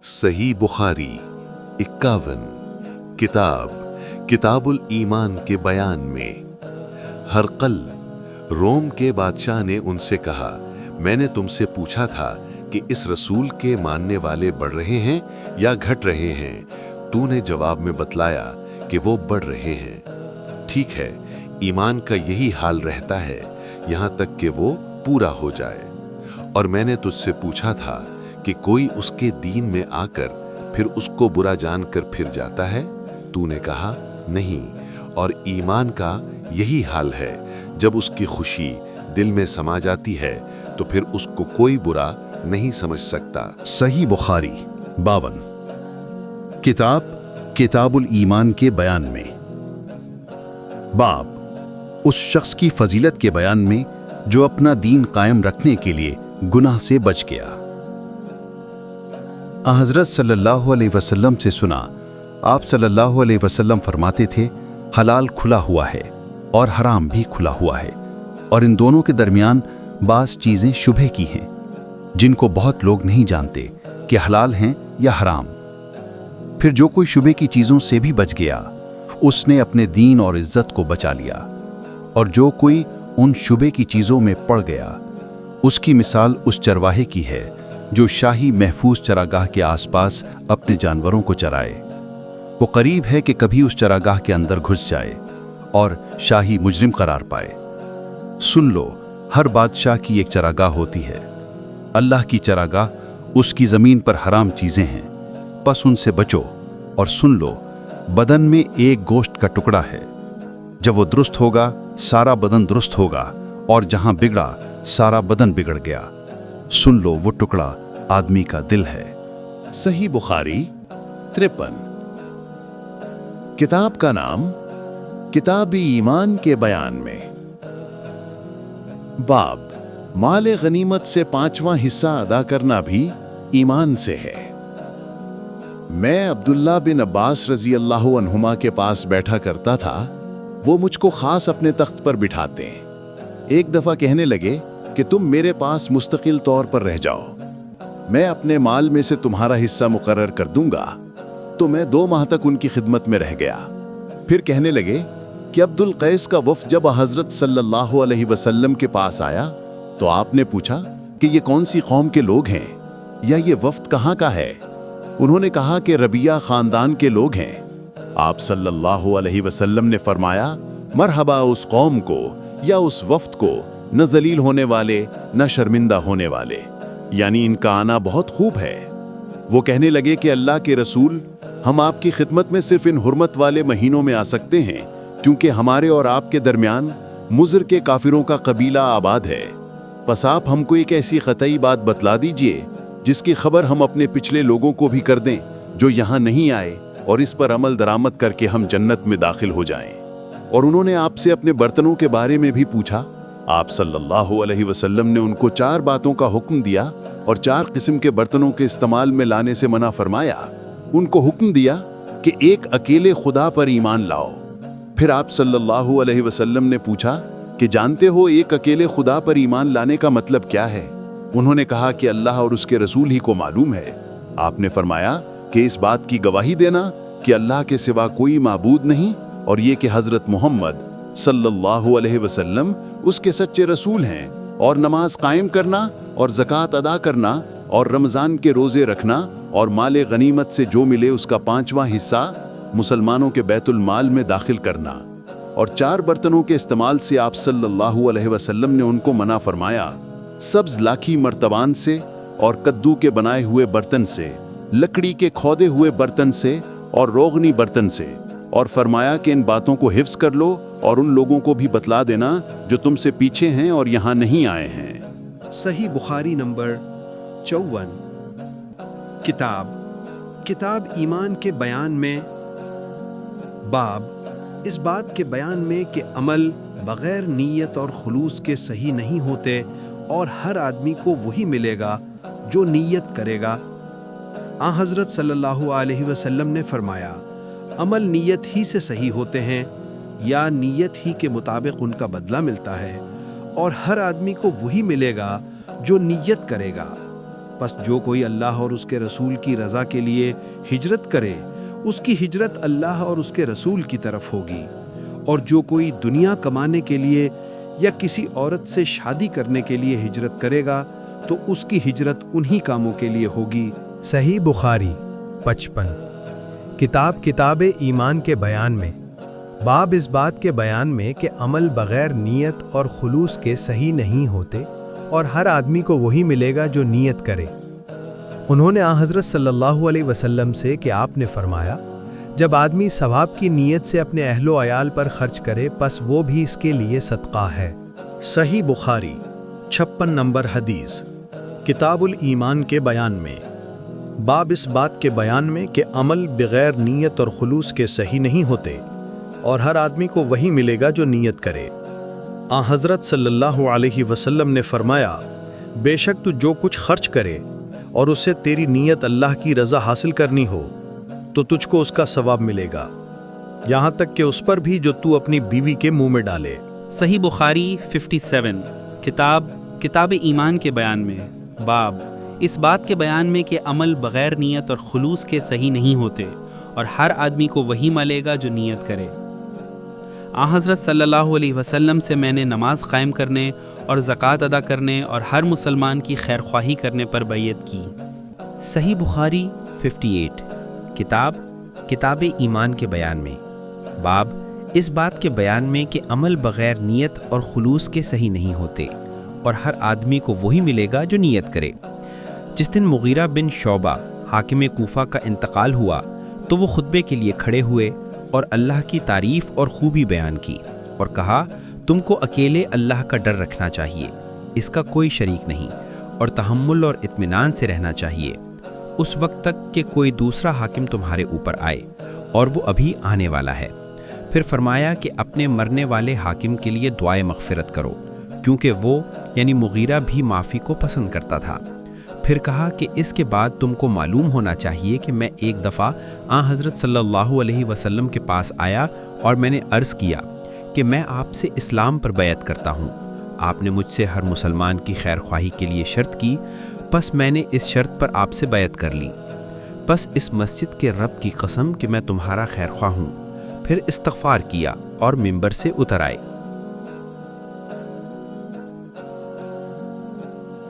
सही बुखारी 51 किताबुल ईमान के बयान में हरकल रोम के बादशाह ने उनसे कहा, मैंने तुमसे पूछा था कि इस रसूल के मानने वाले बढ़ रहे हैं या घट रहे हैं। तूने जवाब में बतलाया कि वो बढ़ रहे हैं। ठीक है, ईमान का यही हाल रहता है यहाँ तक कि वो पूरा हो जाए। और मैंने तुझसे पूछा था कि कोई उसके दीन में आकर फिर उसको बुरा जानकर फिर जाता है। तूने कहा नहीं, और ईमान का यही हाल है, जब उसकी खुशी दिल में समा जाती है तो फिर उसको कोई बुरा नहीं समझ सकता। सही बुखारी 52 किताबुल ईमान के बयान में बाब उस शख्स की फजीलत के बयान में जो अपना दीन कायम रखने के लिए गुनाह से बच गया। हज़रत सल्लल्लाहु अलैहि वसल्लम से सुना, आप सल्लल्लाहु अलैहि वसल्लम फरमाते थे, हलाल खुला हुआ है और हराम भी खुला हुआ है, और इन दोनों के दरमियान बाज़ चीज़ें शुबहे की हैं जिनको बहुत लोग नहीं जानते कि हलाल हैं या हराम। फिर जो कोई शुबहे की चीज़ों से भी बच गया, उसने अपने दीन और इज्जत को बचा लिया, और जो कोई उन शुबहे की चीज़ों में पड़ गया, उसकी मिसाल उस चरवाहे की है जो शाही महफूज चरागाह के आसपास अपने जानवरों को चराए। वो करीब है कि कभी उस चरागाह के अंदर घुस जाए और शाही मुजरिम करार पाए। सुन लो, हर बादशाह की एक चरागाह होती है। अल्लाह की चरागाह उसकी ज़मीन पर हराम चीज़ें हैं, बस उनसे बचो। और सुन लो, बदन में एक गोश्त का टुकड़ा है, जब वो दुरुस्त होगा सारा बदन दुरुस्त होगा, और जहां बिगड़ा सारा बदन बिगड़ गया। सुन लो, वो टुकड़ा आदमी का दिल है। सही बुखारी 53 किताब का नाम किताब ईमान के बयान में बाब माल गनीमत से 5वां हिस्सा अदा करना भी ईमान से है। मैं अब्दुल्ला बिन अब्बास रजी अल्लाह अन्हुमा के पास बैठा करता था। वो मुझको खास अपने तख्त पर बिठाते। एक दफा कहने लगे कि तुम मेरे पास मुस्तकिल तौर पर रह जाओ, मैं अपने माल में से तुम्हारा हिस्सा मुकर्रर कर दूंगा। तो मैं 2 माह तक उनकी खिदमत में रह गया। फिर कहने लगे कि अब्दुल कैस का वफ़द जब हज़रत सल्लल्लाहु अलैहि वसल्लम के पास आया तो आपने पूछा कि ये कौन सी कौम के लोग हैं या ये वफ़द कहाँ का है। उन्होंने कहा कि रबिया ख़ानदान के लोग हैं। आप सल्लल्लाहु अलैहि वसल्लम ने फरमाया, मरहबा उस कौम को या उस वफ़द को, न जलील होने वाले न शर्मिंदा होने वाले, यानी इनका आना बहुत खूब है। वो कहने लगे कि अल्लाह के रसूल, हम आपकी खिदमत में सिर्फ इन हुर्मत वाले महीनों में आ सकते हैं, क्योंकि हमारे और आपके दरमियान मुज़र के काफिरों का कबीला आबाद है। बस आप हमको एक ऐसी क़तई बात बतला दीजिए जिसकी खबर हम अपने पिछले लोगों को भी कर दें जो यहाँ नहीं आए, और इस पर अमल दरामद करके हम जन्नत में दाखिल हो जाएं। और उन्होंने आपसे अपने बर्तनों के बारे में भी पूछा। आप सल्लल्लाहु अलैहि वसल्लम ने उनको 4 बातों का हुक्म दिया और 4 किस्म के बर्तनों के इस्तेमाल में लाने से मना फरमाया। उनको हुक्म दिया कि एक अकेले खुदा पर ईमान लाओ। फिर आप सल्लल्लाहु अलैहि वसल्लम ने पूछा कि जानते हो एक अकेले खुदा पर ईमान लाने का मतलब क्या है। उन्होंने कहा कि अल्लाह और उसके रसूल ही को मालूम है। आपने फरमाया कि इस बात की गवाही देना कि अल्लाह के सिवा कोई माबूद नहीं, और ये कि हज़रत मोहम्मद सल्लल्लाहु अलैहि वसल्लम उसके सच्चे रसूल हैं, और नमाज कायम करना और ज़कात अदा करना और रमज़ान के रोज़े रखना और माल गनीमत से जो मिले उसका 5वां हिस्सा मुसलमानों के बैतुल माल में दाखिल करना। और 4 बर्तनों के इस्तेमाल से आप सल्लल्लाहु अलैहि वसल्लम ने उनको मना फरमाया, सब्ज़ लाखी मर्तबान से और कद्दू के बनाए हुए बर्तन से, लकड़ी के खोदे हुए बर्तन से और रोगनी बर्तन से। और फरमाया कि इन बातों को हिफ्ज़ कर लो और उन लोगों को भी बतला देना जो तुमसे पीछे हैं और यहाँ नहीं आए हैं। सही बुखारी नंबर 54 किताब ईमान के बयान में बाब इस बात के बयान में कि अमल बग़ैर नीयत और खुलूस के सही नहीं होते, और हर आदमी को वही मिलेगा जो नीयत करेगा। हज़रत सल्लल्लाहु अलैहि वसल्लम ने फरमाया, अमल नीयत ही से सही होते हैं या नीयत ही के मुताबिक उनका बदला मिलता है, और हर आदमी को वही मिलेगा जो नीयत करेगा। پس جو کوئی اللہ اور اس کے رسول کی رضا کے لیے ہجرت کرے اس کی ہجرت اللہ اور اس کے رسول کی طرف ہوگی، اور جو کوئی دنیا کمانے کے لیے یا کسی عورت سے شادی کرنے کے لیے ہجرت کرے گا تو اس کی ہجرت انہی کاموں کے لیے ہوگی۔ صحیح بخاری 55۔ کتاب ایمان کے بیان میں باب اس بات کے بیان میں کہ عمل بغیر نیت اور خلوص کے صحیح نہیں ہوتے اور ہر آدمی کو وہی ملے گا جو نیت کرے۔ انہوں نے حضرت صلی اللہ علیہ وسلم سے کہ آپ نے فرمایا، جب آدمی ثواب کی نیت سے اپنے اہل و عیال پر خرچ کرے پس وہ بھی اس کے لیے صدقہ ہے۔ صحیح بخاری 56 نمبر حدیث، کتاب الایمان کے بیان میں باب اس بات کے بیان میں کہ عمل بغیر نیت اور خلوص کے صحیح نہیں ہوتے اور ہر آدمی کو وہی ملے گا جو نیت کرے۔ حضرت صلی اللہ علیہ وسلم نے فرمایا، بے شک تو جو کچھ خرچ کرے اور اسے تیری نیت اللہ کی رضا حاصل کرنی ہو تو تجھ کو اس کا ثواب ملے گا، یہاں تک کہ اس پر بھی جو تو اپنی بیوی کے منہ میں ڈالے۔ صحیح بخاری 57۔ کتاب ایمان کے بیان میں باب اس بات کے بیان میں کہ عمل بغیر نیت اور خلوص کے صحیح نہیں ہوتے اور ہر آدمی کو وہی ملے گا جو نیت کرے۔ حضرت صلی اللہ علیہ وسلم سے میں نے نماز قائم کرنے اور زکوٰۃ ادا کرنے اور ہر مسلمان کی خیر خواہی کرنے پر بیعت کی۔ صحیح بخاری 58۔ کتاب ایمان کے بیان میں باب اس بات کے بیان میں کہ عمل بغیر نیت اور خلوص کے صحیح نہیں ہوتے اور ہر آدمی کو وہی ملے گا جو نیت کرے۔ جس دن مغیرہ بن شعبہ حاکم کوفہ کا انتقال ہوا تو وہ خطبے کے لیے کھڑے ہوئے اور اللہ کی تعریف اور خوبی بیان کی اور کہا، تم کو اکیلے اللہ کا ڈر رکھنا چاہیے، اس کا کوئی شریک نہیں، اور تحمل اور اطمینان سے رہنا چاہیے اس وقت تک کہ کوئی دوسرا حاکم تمہارے اوپر آئے، اور وہ ابھی آنے والا ہے۔ پھر فرمایا کہ اپنے مرنے والے حاکم کے لیے دعائے مغفرت کرو، کیونکہ وہ یعنی مغیرہ بھی معافی کو پسند کرتا تھا۔ پھر کہا کہ اس کے بعد تم کو معلوم ہونا چاہیے کہ میں ایک دفعہ حضرت صلی اللہ علیہ وسلم کے پاس آیا اور میں نے عرض کیا کہ میں آپ سے اسلام پر بیعت کرتا ہوں۔ آپ نے مجھ سے ہر مسلمان کی خیر خواہی کے لیے شرط کی، پس میں نے اس شرط پر آپ سے بیعت کر لی۔ پس اس مسجد کے رب کی قسم کہ میں تمہارا خیر خواہ ہوں۔ پھر استغفار کیا اور ممبر سے اتر آئے۔